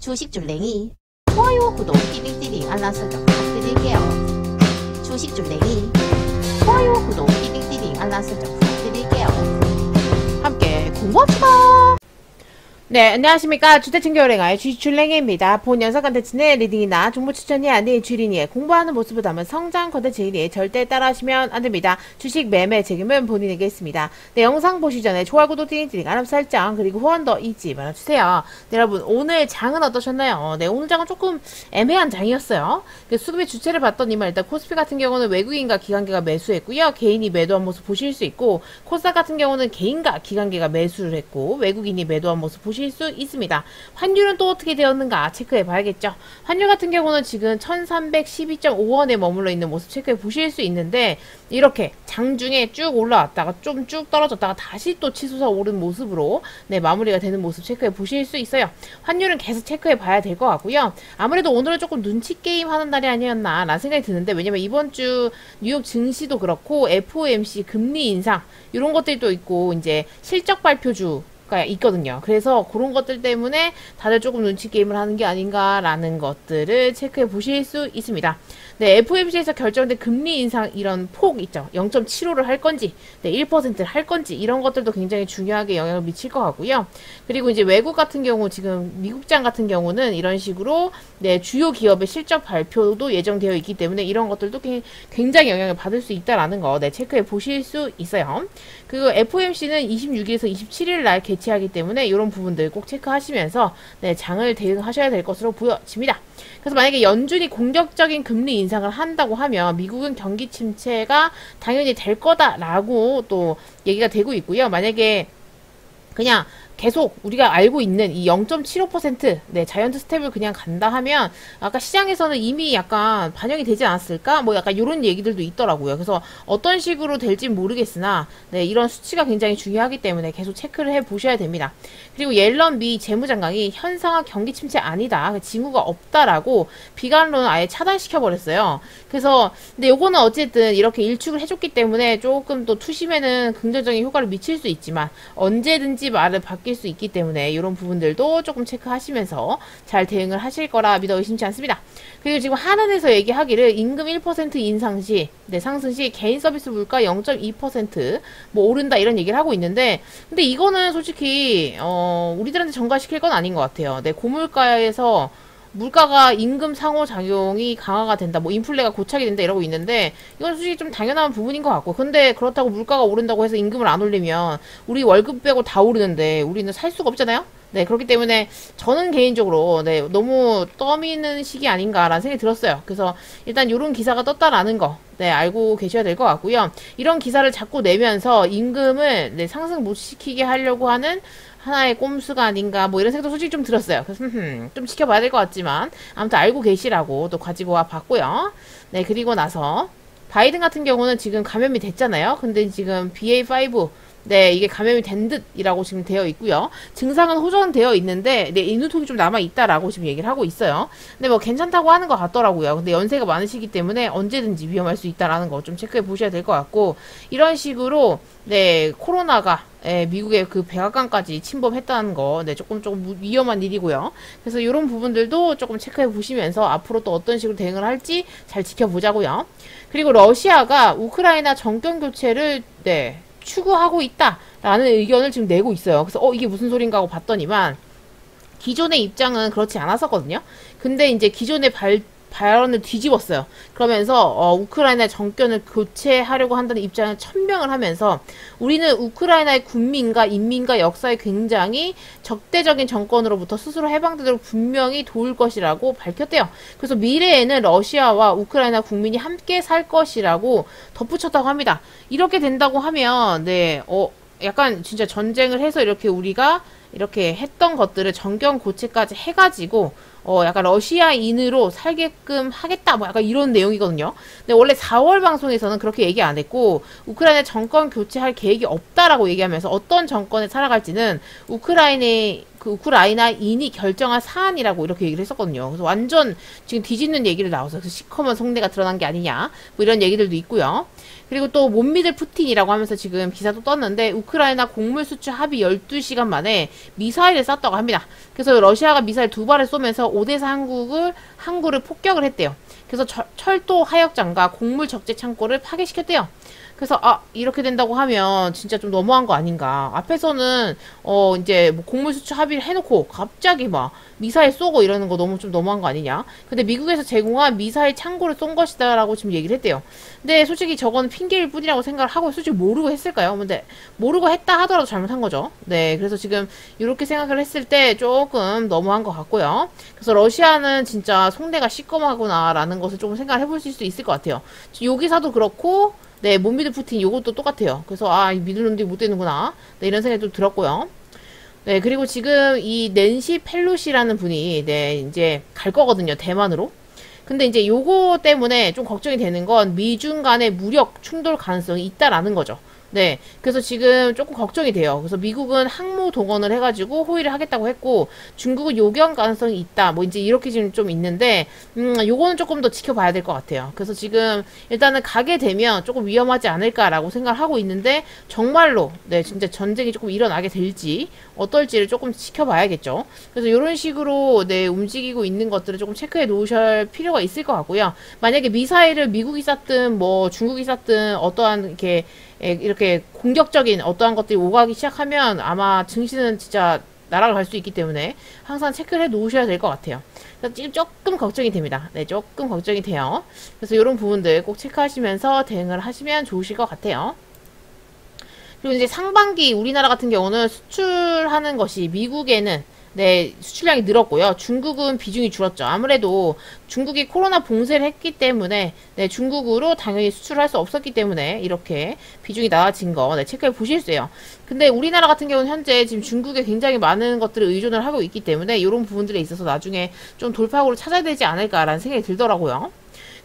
주식줄랭이 좋아요, 구독, 띠링띠링 알람 설정 부탁드릴게요. 주식줄랭이 좋아요, 구독, 띠링띠링 알람 설정 부탁드릴게요. 함께 공부합시다. 네, 안녕하십니까. 주택청결행아의 주식줄랭이입니다. 본 영상 컨텐츠는 리딩이나 정보 추천이 아닌 주린이의 공부하는 모습을 담은 성장 컨텐츠이니 절대 따라하시면 안됩니다. 주식 매매 책임은 본인에게 있습니다. 네, 영상 보시기 전에 좋아요, 구독, 띠링띠링 알람 설정 그리고 후원 더 잊지 말아주세요. 네, 여러분 오늘 장은 어떠셨나요? 네, 오늘 장은 조금 애매한 장이었어요. 수급의 주체를 봤더니만 일단 코스피 같은 경우는 외국인과 기관계가 매수했고요. 개인이 매도한 모습 보실 수 있고, 코스닥 같은 경우는 개인과 기관계가 매수를 했고 외국인이 매도한 모습 보실 수 있습니다. 환율은 또 어떻게 되었는가 체크해 봐야겠죠. 환율 같은 경우는 지금 1312.5원에 머물러 있는 모습 체크해 보실 수 있는데, 이렇게 장중에 쭉 올라왔다가 좀 쭉 떨어졌다가 다시 또 치솟아 오른 모습으로 마무리가 되는 모습 체크해 보실 수 있어요. 환율은 계속 체크해 봐야 될 것 같고요. 아무래도 오늘은 조금 눈치 게임 하는 날이 아니었나 라는 생각이 드는데, 왜냐면 이번 주 뉴욕 증시도 그렇고 FOMC 금리 인상 이런 것들도 있고 이제 실적 발표주 있거든요. 그래서 그런 것들 때문에 다들 조금 눈치 게임을 하는 게 아닌가라는 것들을 체크해 보실 수 있습니다. 네, FOMC에서 결정된 금리 인상 이런 폭 있죠. 0.75를 할 건지, 1%를 할 건지 이런 것들도 굉장히 중요하게 영향을 미칠 것 같고요. 그리고 이제 외국 같은 경우 지금 미국장 같은 경우는 이런 식으로 주요 기업의 실적 발표도 예정되어 있기 때문에 이런 것들도 굉장히 영향을 받을 수 있다라는 거 체크해 보실 수 있어요. 그리고 FOMC는 26일에서 27일 날 개최하기 때문에 이런 부분들 꼭 체크하시면서 장을 대응하셔야 될 것으로 보여집니다. 그래서 만약에 연준이 공격적인 금리 인상을 한다고 하면 미국은 경기 침체가 당연히 될 거다라고 또 얘기가 되고 있고요. 만약에 그냥 계속 우리가 알고 있는 이 0.75% 자이언트 스텝을 그냥 간다 하면 아까 시장에서는 이미 약간 반영이 되지 않았을까? 뭐 약간 이런 얘기들도 있더라고요. 그래서 어떤 식으로 될지 모르겠으나 이런 수치가 굉장히 중요하기 때문에 계속 체크를 해 보셔야 됩니다. 그리고 옐런 미 재무장관이 현상화 경기 침체 아니다, 징후가 없다라고 비관론을 아예 차단시켜 버렸어요. 그래서 근데 요거는 어쨌든 이렇게 일축을 해줬기 때문에 조금 또 투심에는 긍정적인 효과를 미칠 수 있지만 언제든지 말을 바뀔 수 있기 때문에 이런 부분들도 조금 체크하시면서 잘 대응을 하실 거라 믿어 의심치 않습니다. 그리고 지금 한은에서 얘기하기를 임금 1% 인상 시, 상승 시 개인 서비스 물가 0.2% 뭐 오른다 이런 얘기를 하고 있는데, 근데 이거는 솔직히 우리들한테 전가시킬 건 아닌 것 같아요. 고물가에서 물가가 임금 상호작용이 강화가 된다, 뭐 인플레가 고착이 된다 이러고 있는데, 이건 솔직히 좀 당연한 부분인 것 같고, 근데 그렇다고 물가가 오른다고 해서 임금을 안 올리면 우리 월급 빼고 다 오르는데 우리는 살 수가 없잖아요. 그렇기 때문에 저는 개인적으로 너무 떠미는 시기 아닌가라는 생각이 들었어요. 그래서 일단 이런 기사가 떴다라는 거 알고 계셔야 될 것 같고요. 이런 기사를 자꾸 내면서 임금을 상승 못 시키게 하려고 하는 하나의 꼼수가 아닌가 뭐 이런 생각도 솔직히 좀 들었어요. 그래서 좀 지켜봐야 될 것 같지만 아무튼 알고 계시라고 또 가지고 와 봤고요. 그리고 나서 바이든 같은 경우는 지금 감염이 됐잖아요. 근데 지금 BA5 이게 감염이 된 듯이라고 지금 되어 있고요. 증상은 호전되어 있는데 인후통이 좀 남아있다라고 지금 얘기를 하고 있어요. 근데 뭐 괜찮다고 하는 것 같더라고요. 근데 연세가 많으시기 때문에 언제든지 위험할 수 있다라는 거 좀 체크해 보셔야 될 것 같고, 이런 식으로 코로나가 미국의 그 백악관까지 침범했다는 거 조금 위험한 일이고요. 그래서 이런 부분들도 조금 체크해 보시면서 앞으로 또 어떤 식으로 대응을 할지 잘 지켜보자고요. 그리고 러시아가 우크라이나 정권 교체를 추구하고 있다라는 의견을 지금 내고 있어요. 그래서 이게 무슨 소린가 하고 봤더니만 기존의 입장은 그렇지 않았었거든요. 근데 이제 기존의 발언을 뒤집었어요. 그러면서 우크라이나 정권을 교체하려고 한다는 입장을 천명을 하면서, 우리는 우크라이나의 국민과 인민과 역사에 굉장히 적대적인 정권으로부터 스스로 해방되도록 분명히 도울 것이라고 밝혔대요. 그래서 미래에는 러시아와 우크라이나 국민이 함께 살 것이라고 덧붙였다고 합니다. 이렇게 된다고 하면 약간 진짜 전쟁을 해서 이렇게 우리가 이렇게 했던 것들을 정권 고체까지 해가지고 약간 러시아인으로 살게끔 하겠다, 뭐 약간 이런 내용이거든요. 근데 원래 4월 방송에서는 그렇게 얘기 안 했고, 우크라이나 정권 교체할 계획이 없다라고 얘기하면서 어떤 정권에 살아갈지는 우크라이나인이 결정할 사안이라고 이렇게 얘기를 했었거든요. 그래서 완전 지금 뒤집는 얘기를 나와서 그 시커먼 속내가 드러난 게 아니냐, 뭐 이런 얘기들도 있고요. 그리고 또 못 믿을 푸틴이라고 하면서 지금 기사도 떴는데, 우크라이나 곡물 수출 합의 12시간 만에 미사일을 쐈다고 합니다. 그래서 러시아가 미사일 2발을 쏘면서 오데사 항구를 폭격을 했대요. 그래서 철도 하역장과 곡물 적재 창고를 파괴시켰대요. 그래서 이렇게 된다고 하면 진짜 좀 너무한 거 아닌가. 앞에서는 이제 뭐 곡물 수출 합의를 해놓고 갑자기 막 미사일 쏘고 이러는 거 좀 너무한 거 아니냐. 근데 미국에서 제공한 미사일 창고를 쏜 것이다라고 지금 얘기를 했대요. 근데 솔직히 저건 핑계일 뿐이라고 생각을 하고 솔직히 모르고 했을까요? 근데 모르고 했다 하더라도 잘못한 거죠. 네, 그래서 지금 이렇게 생각을 했을 때 조금 너무한 것 같고요. 그래서 러시아는 진짜 속내가 시꺼마구나라는 것을 조금 생각을 해볼 수 있을 것 같아요. 요 기사도 그렇고, 네, 못 믿을 푸틴 요것도 똑같아요. 그래서 믿을 놈들이 못 되는구나. 네, 이런 생각이 좀 들었고요. 네, 그리고 지금 이 낸시 펠로시라는 분이 이제 갈 거거든요. 대만으로. 근데 이제 요거 때문에 좀 걱정이 되는 건 미중 간의 무력 충돌 가능성이 있다라는 거죠. 네, 그래서 지금 조금 걱정이 돼요. 그래서 미국은 항모 동원을 해가지고 호의를 하겠다고 했고, 중국은 요견 가능성이 있다. 뭐 이제 이렇게 지금 좀 있는데, 요거는 조금 더 지켜봐야 될 것 같아요. 그래서 지금 일단은 가게 되면 조금 위험하지 않을까라고 생각을 하고 있는데, 정말로 네, 진짜 전쟁이 조금 일어나게 될지 어떨지를 조금 지켜봐야겠죠. 그래서 이런 식으로 네, 움직이고 있는 것들을 조금 체크해 놓으실 필요가 있을 것 같고요. 만약에 미사일을 미국이 쐈든 뭐 중국이 쐈든 어떠한 이렇게 공격적인 어떠한 것들이 오가기 시작하면 아마 증시는 진짜 날아갈 수 있기 때문에 항상 체크를 해 놓으셔야 될 것 같아요. 그래서 지금 조금 걱정이 됩니다. 네, 조금 걱정이 돼요. 그래서 이런 부분들 꼭 체크하시면서 대응을 하시면 좋으실 것 같아요. 그리고 이제 상반기 우리나라 같은 경우는 수출하는 것이 미국에는 네, 수출량이 늘었고요. 중국은 비중이 줄었죠. 아무래도 중국이 코로나 봉쇄를 했기 때문에 네, 중국으로 당연히 수출을 할 수 없었기 때문에 이렇게 비중이 낮아진 거 네, 체크해 보실 수 있어요. 근데 우리나라 같은 경우는 현재 지금 중국에 굉장히 많은 것들을 의존을 하고 있기 때문에 이런 부분들에 있어서 나중에 좀 돌파구를 찾아야 되지 않을까라는 생각이 들더라고요.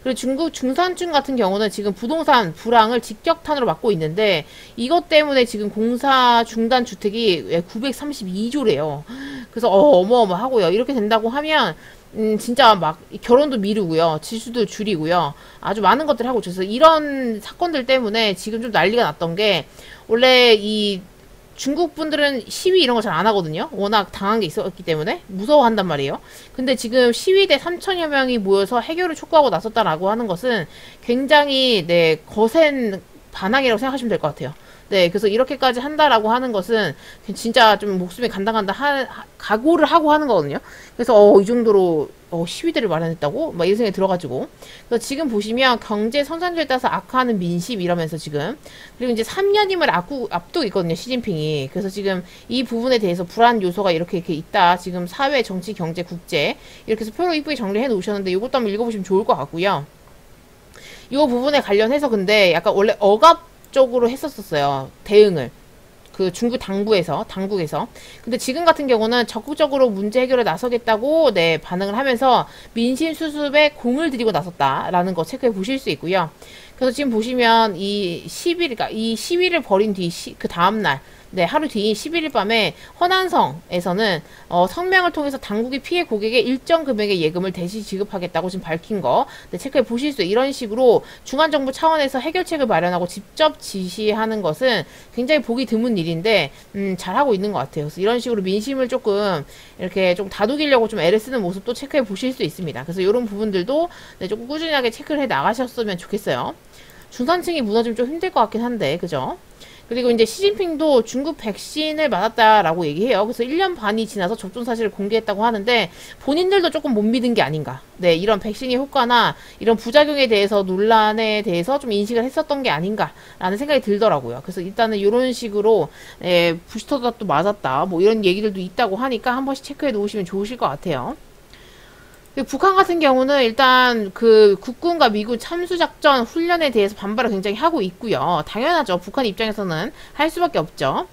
그리고 중국 중산층 같은 경우는 지금 부동산 불황을 직격탄으로 맞고 있는데 이것 때문에 지금 공사 중단 주택이 932조래요. 그래서 어마어마하고요. 이렇게 된다고 하면 진짜 막 결혼도 미루고요. 지수도 줄이고요. 아주 많은 것들을 하고 있어서 이런 사건들 때문에 지금 좀 난리가 났던 게 원래 이 중국 분들은 시위 이런 거 잘 안 하거든요. 워낙 당한 게 있었기 때문에 무서워한단 말이에요. 근데 지금 시위대 3천여 명이 모여서 해결을 촉구하고 나섰다라고 하는 것은 굉장히 네, 거센 반항이라고 생각하시면 될 것 같아요. 네, 그래서 이렇게까지 한다라고 하는 것은 진짜 좀 목숨이 각오를 하고 하는 거거든요. 그래서 이 정도로 시위대를 마련했다고? 막 이런 생각이 들어가지고. 그래서 지금 보시면 경제 성장률에 따라서 악화하는 민심 이러면서 지금 그리고 이제 3년임을 앞두고 있거든요. 시진핑이. 그래서 지금 이 부분에 대해서 불안 요소가 이렇게 있다. 지금 사회, 정치, 경제, 국제 이렇게 해서 표로 이쁘게 정리해 놓으셨는데 이것도 한번 읽어보시면 좋을 것 같고요. 이 부분에 관련해서 근데 약간 원래 억압 쪽으로 했었어요. 대응을. 그 중국 당국에서. 근데 지금 같은 경우는 적극적으로 문제 해결에 나서겠다고 네, 반응을 하면서 민심 수습에 공을 들이고 나섰다라는 거 체크해 보실 수 있고요. 그래서 지금 보시면 이 시위를 벌인 뒤 그 다음날 네, 하루 뒤인 11일 밤에 허난성에서는 성명을 통해서 당국이 피해 고객에 일정 금액의 예금을 대신 지급하겠다고 지금 밝힌 거 네, 체크해 보실 수 있어요. 이런 식으로 중앙정부 차원에서 해결책을 마련하고 직접 지시하는 것은 굉장히 보기 드문 일인데 잘하고 있는 것 같아요. 그래서 이런 식으로 민심을 조금 이렇게 좀 다독이려고 좀 애를 쓰는 모습도 체크해 보실 수 있습니다. 그래서 이런 부분들도 네, 조금 꾸준하게 체크를 해 나가셨으면 좋겠어요. 중산층이 무너지면 좀 힘들 것 같긴 한데 그죠? 그리고 이제 시진핑도 중국 백신을 맞았다라고 얘기해요. 그래서 1년 반이 지나서 접종 사실을 공개했다고 하는데 본인들도 조금 못 믿은 게 아닌가. 네, 이런 백신의 효과나 이런 부작용에 대해서 논란에 대해서 좀 인식을 했었던 게 아닌가라는 생각이 들더라고요. 그래서 일단은 이런 식으로 부스터가 또 맞았다. 뭐 이런 얘기들도 있다고 하니까 한 번씩 체크해 놓으시면 좋으실 것 같아요. 북한 같은 경우는 일단 그 국군과 미군 참수작전 훈련에 대해서 반발을 굉장히 하고 있고요. 당연하죠. 북한 입장에서는 할 수밖에 없죠.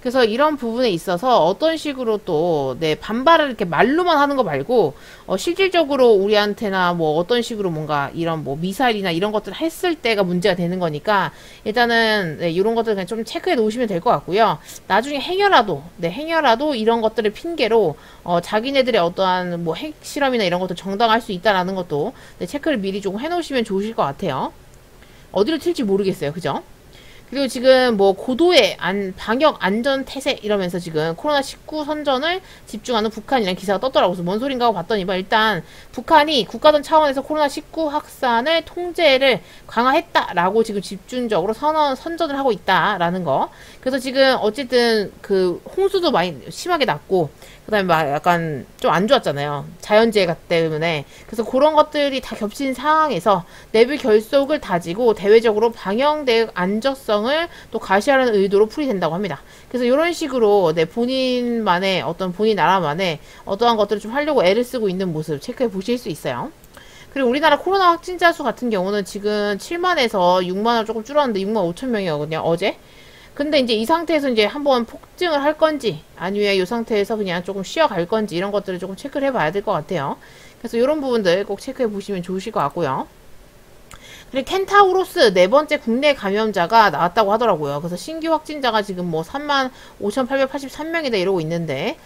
그래서 이런 부분에 있어서 어떤 식으로 또, 네, 반발을 이렇게 말로만 하는 거 말고, 실질적으로 우리한테나 뭐 어떤 식으로 뭔가 이런 뭐 미사일이나 이런 것들 했을 때가 문제가 되는 거니까, 일단은, 네, 이런 것들 그냥 좀 체크해 놓으시면 될 것 같고요. 나중에 행여라도, 네, 행여라도 이런 것들을 핑계로, 자기네들의 어떠한 뭐 핵실험이나 이런 것도 정당할 수 있다라는 것도, 네, 체크를 미리 조금 해 놓으시면 좋으실 것 같아요. 어디로 튈지 모르겠어요. 그죠? 그리고 지금 뭐 고도의 방역 안전 태세 이러면서 지금 코로나19 선전을 집중하는 북한이라는 기사가 떴더라고요. 그래서 뭔 소린가 하고 봤더니 일단 북한이 국가전 차원에서 코로나19 확산을 통제를 강화했다라고 지금 집중적으로 선전을 하고 있다라는 거. 그래서 지금 어쨌든 그 홍수도 많이 심하게 났고 그다음에 막 약간 좀 안 좋았잖아요. 자연재해 때문에. 그래서 그런 것들이 다 겹친 상황에서 내부 결속을 다지고 대외적으로 방역 대응 안정성을 또 가시하려는 의도로 풀이된다고 합니다. 그래서 이런 식으로 네, 본인만의 어떤 본인 나라만의 어떠한 것들을 좀 하려고 애를 쓰고 있는 모습 체크해 보실 수 있어요. 그리고 우리나라 코로나 확진자 수 같은 경우는 지금 7만에서 6만을 조금 줄었는데 6만 5천 명이거든요. 어제. 근데 이제 이 상태에서 이제 한번 폭증을 할 건지 아니면 이 상태에서 그냥 조금 쉬어갈 건지 이런 것들을 조금 체크를 해봐야 될 것 같아요. 그래서 이런 부분들 꼭 체크해 보시면 좋으실 것 같고요. 그리고 켄타우로스 네 번째 국내 감염자가 나왔다고 하더라고요. 그래서 신규 확진자가 지금 뭐 35,883명이다 이러고 있는데,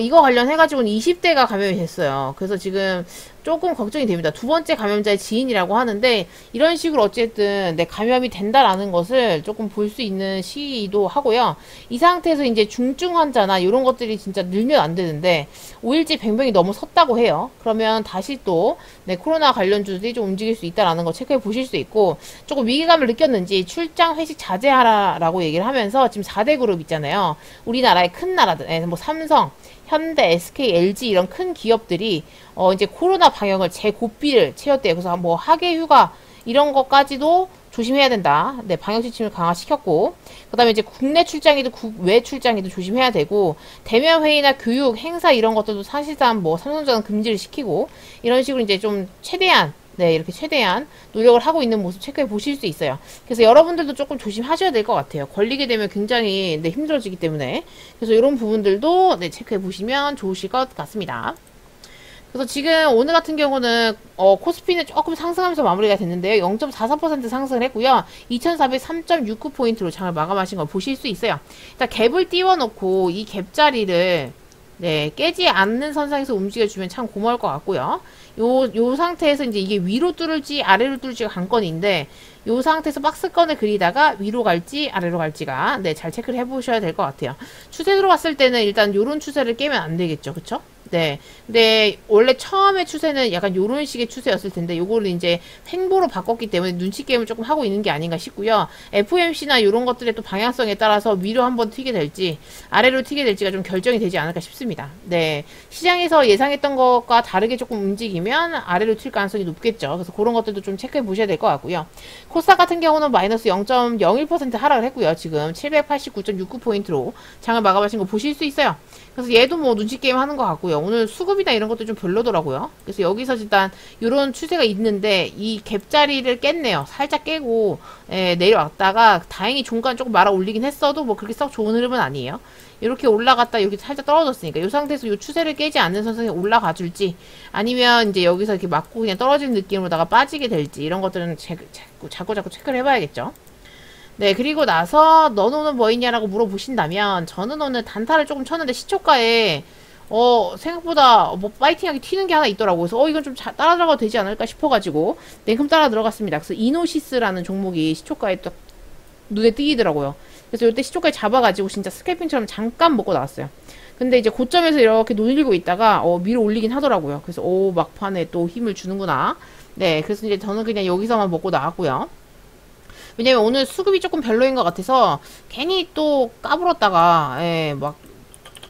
이거 관련해가지고는 20대가 감염이 됐어요. 그래서 지금 조금 걱정이 됩니다. 두 번째 감염자의 지인이라고 하는데, 이런 식으로 어쨌든 내 감염이 된다라는 것을 조금 볼 수 있는 시기이기도 하고요. 이 상태에서 이제 중증 환자나 이런 것들이 진짜 늘면 안 되는데, 5일째 100명이 넘어섰다고 해요. 그러면 다시 또, 네, 코로나 관련주들이 좀 움직일 수 있다라는 거 체크해 보실 수 있고, 조금 위기감을 느꼈는지 출장 회식 자제하라라고 얘기를 하면서 지금 4대 그룹 있잖아요. 우리나라의 큰 나라들, 뭐 삼성, 현대, SK, LG 이런 큰 기업들이 이제 코로나 방역을 제 고삐를 채웠대요. 그래서 뭐 학예 휴가 이런 것까지도 조심해야 된다. 네, 방역 지침을 강화시켰고, 그 다음에 이제 국내 출장이도 국외 출장이도 조심해야 되고, 대면 회의나 교육, 행사 이런 것들도 사실상 뭐 삼성전자는 금지를 시키고, 이런 식으로 이제 좀 최대한 네, 이렇게 최대한 노력을 하고 있는 모습 체크해 보실 수 있어요. 그래서 여러분들도 조금 조심하셔야 될 것 같아요. 걸리게 되면 굉장히 네, 힘들어지기 때문에. 그래서 이런 부분들도 네, 체크해 보시면 좋으실 것 같습니다. 그래서 지금 오늘 같은 경우는 코스피는 조금 상승하면서 마무리가 됐는데요. 0.44% 상승을 했고요. 2403.69포인트로 장을 마감하신 걸 보실 수 있어요. 일단 갭을 띄워놓고 이 갭자리를 네, 깨지 않는 선상에서 움직여주면 참 고마울 것 같고요. 요 상태에서 이제 이게 위로 뚫을지 아래로 뚫을지가 관건인데, 요 상태에서 박스권을 그리다가 위로 갈지 아래로 갈지가 네, 잘 체크를 해보셔야 될 것 같아요. 추세로 봤을 때는 일단 요런 추세를 깨면 안 되겠죠. 그쵸? 네. 근데 원래 처음에 추세는 약간 요런 식의 추세였을 텐데 요거를 이제 횡보로 바꿨기 때문에 눈치 게임을 조금 하고 있는 게 아닌가 싶고요. FOMC나 요런 것들의 또 방향성에 따라서 위로 한번 튀게 될지 아래로 튀게 될지가 좀 결정이 되지 않을까 싶습니다. 네. 시장에서 예상했던 것과 다르게 조금 움직이면 아래로 튈 가능성이 높겠죠. 그래서 그런 것들도 좀 체크해 보셔야 될 것 같고요. 코스닥 같은 경우는 마이너스 0.01% 하락을 했고요. 지금 789.69포인트로 장을 마감하신 거 보실 수 있어요. 그래서 얘도 뭐 눈치 게임 하는 것 같고요. 오늘 수급이나 이런 것도 좀 별로더라고요. 그래서 여기서 일단 이런 추세가 있는데 이 갭자리를 깼네요. 살짝 깨고 내려왔다가 다행히 종간 조금 말아 올리긴 했어도 뭐 그렇게 썩 좋은 흐름은 아니에요. 이렇게 올라갔다 이렇게 살짝 떨어졌으니까 이 상태에서 이 추세를 깨지 않는 선상에 올라가 줄지 아니면 이제 여기서 이렇게 맞고 그냥 떨어지는 느낌으로다가 빠지게 될지 이런 것들은 자꾸 체크를 해봐야겠죠. 네, 그리고 나서 너는 오늘 뭐 있냐라고 물어보신다면 저는 오늘 단타를 조금 쳤는데 시초가에 생각보다 뭐 파이팅하게 튀는 게 하나 있더라고요. 그래서 이건 좀 따라 들어가도 되지 않을까 싶어가지고 냉큼 따라 들어갔습니다. 그래서 이노시스라는 종목이 시초가에 또 눈에 띄더라고요. 그래서 이때 시초가에 잡아가지고 진짜 스캘핑처럼 잠깐 먹고 나왔어요. 근데 이제 고점에서 이렇게 놀리고 있다가 위로 올리긴 하더라고요. 그래서 막판에 또 힘을 주는구나. 네, 그래서 이제 저는 그냥 여기서만 먹고 나왔고요. 왜냐면 오늘 수급이 조금 별로인 것 같아서 괜히 또 까불었다가 막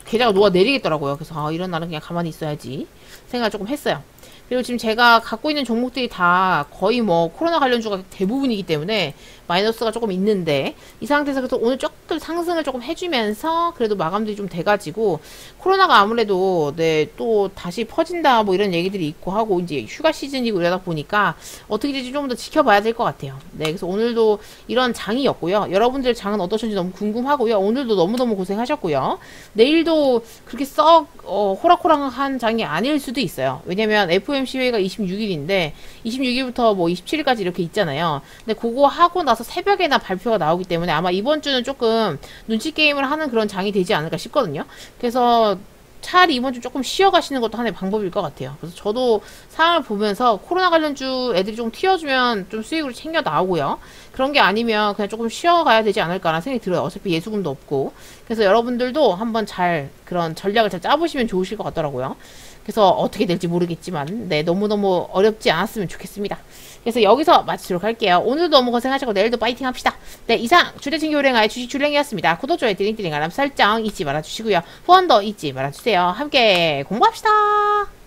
계좌가 녹아내리겠더라고요. 그래서 이런 날은 그냥 가만히 있어야지 생각을 조금 했어요. 그리고 지금 제가 갖고 있는 종목들이 다 거의 뭐 코로나 관련주가 대부분이기 때문에 마이너스가 조금 있는데, 이 상태에서 그래서 오늘 조금 상승을 조금 해주면서 그래도 마감들이 좀 돼가지고, 코로나가 아무래도 네 또 다시 퍼진다 뭐 이런 얘기들이 있고 하고, 이제 휴가 시즌이고 이러다 보니까 어떻게 될지 좀 더 지켜봐야 될 것 같아요. 네, 그래서 오늘도 이런 장이었고요. 여러분들 장은 어떠신지 너무 궁금하고요. 오늘도 너무너무 고생하셨고요. 내일도 그렇게 썩 호락호락한 장이 아닐 수도 있어요. 왜냐면 FOMC 회의가 26일인데 26일부터 뭐 27일까지 이렇게 있잖아요. 근데 그거 하고 나서 새벽에나 발표가 나오기 때문에 아마 이번 주는 조금 눈치 게임을 하는 그런 장이 되지 않을까 싶거든요. 그래서 차라리 이번 주 조금 쉬어가시는 것도 하나의 방법일 것 같아요. 그래서 저도 상황을 보면서 코로나 관련주 애들이 좀 튀어주면 좀 수익으로 챙겨 나오고요. 그런 게 아니면 그냥 조금 쉬어가야 되지 않을까라는 생각이 들어요. 어차피 예수금도 없고. 그래서 여러분들도 한번 잘 그런 전략을 잘 짜보시면 좋으실 것 같더라고요. 그래서 어떻게 될지 모르겠지만 네, 너무너무 어렵지 않았으면 좋겠습니다. 그래서 여기서 마치도록 할게요. 오늘도 너무 고생하셨고 내일도 파이팅 합시다. 네, 이상 주대친교 은행아의 주식 줄랭이었습니다. 구독, 좋아요, 띠링띠링 알람 설정 잊지 말아주시고요. 후원도 잊지 말아주세요. 함께 공부합시다.